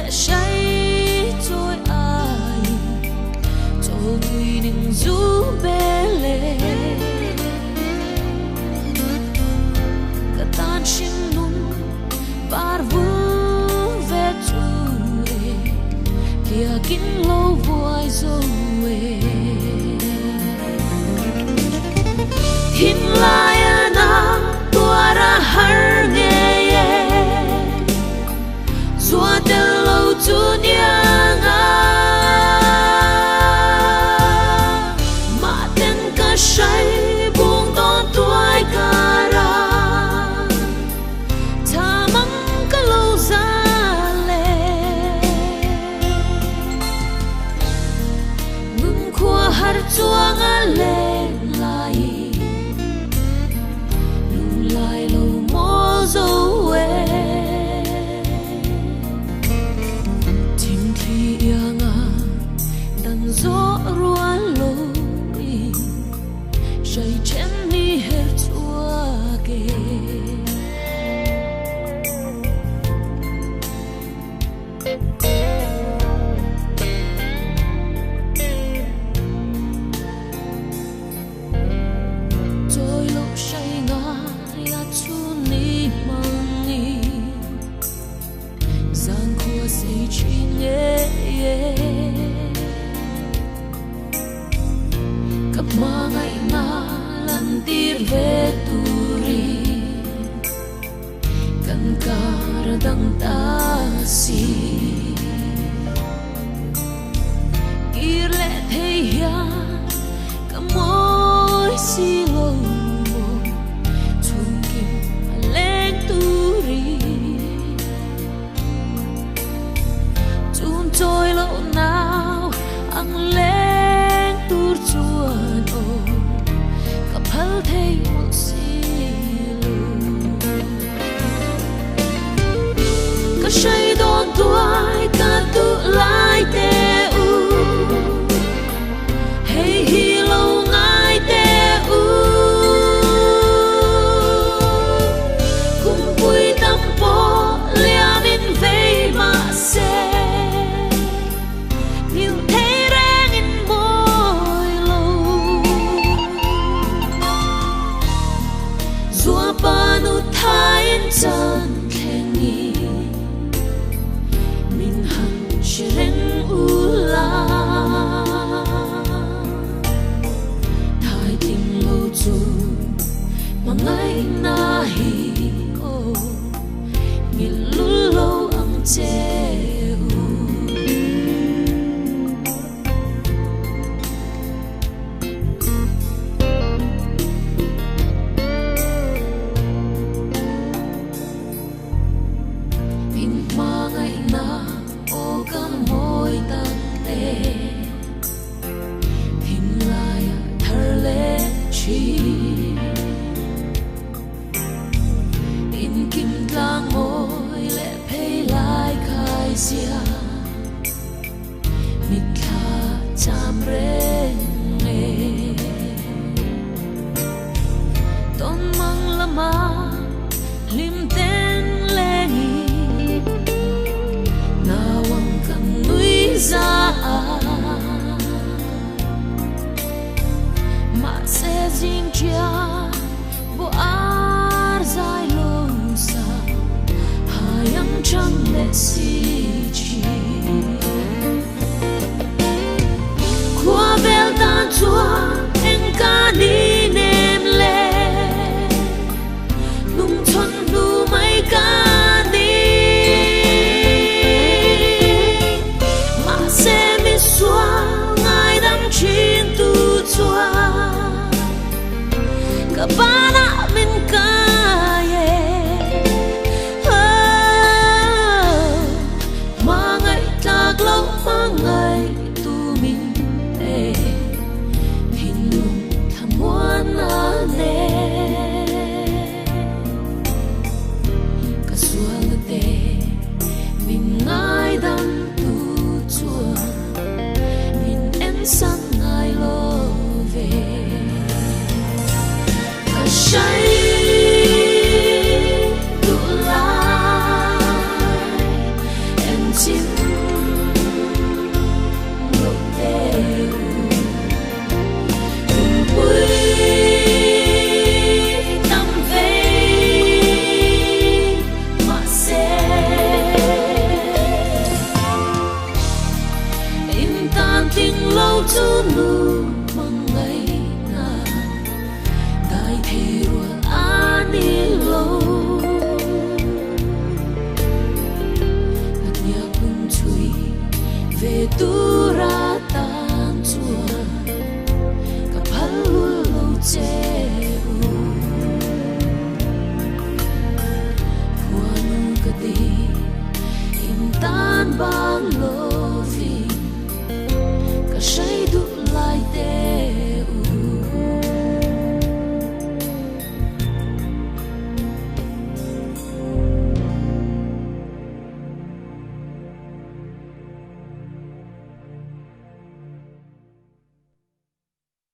lệ say trôi ai cho người đừng rú bê lệ cả tan sinh nung bar vu về chuối kia kín lâu vui rồi hin lai na tua ra har nghe zua del lâu chu nia mà tên ca say buông đón tuổi ca ra tha mong ca lâu ra lệ ngừng khua har chuang a lệ lại lung lại lâu mô dấu về tim thi yang a đang gió rua lối dây chém đi hết chua kề trôi lúc say ngã ya chu ni mangi giang khua say chi nhẹ cặp ma ngày na lần tir về turi kan kar dang ta si ir le thei ya ka moi si lo chung kim lên turi chun trôi lâu nào ang lên tur chuan o ka phal thei mo si ka say don tuai ka tu lai te u hey hi lâu ngai te u cùng vui tâm po lia min vei ma se nhiều thế rang in môi lâu zua pa nu thain chan khengi min han shireng ula thai tim lâu chu mà ngày na hi o ngil lu lâu ang che ma ngày na ô ca môi tan tê hình lại thở lên chi in kim lang môi lệ phê lại khai xia mít kha cham ren nghe tôn mang lama lim tên lên nawang kan nuôi ra mà sẽ dinh chia bộ ar dài lâu xa hai âm trăng lệ si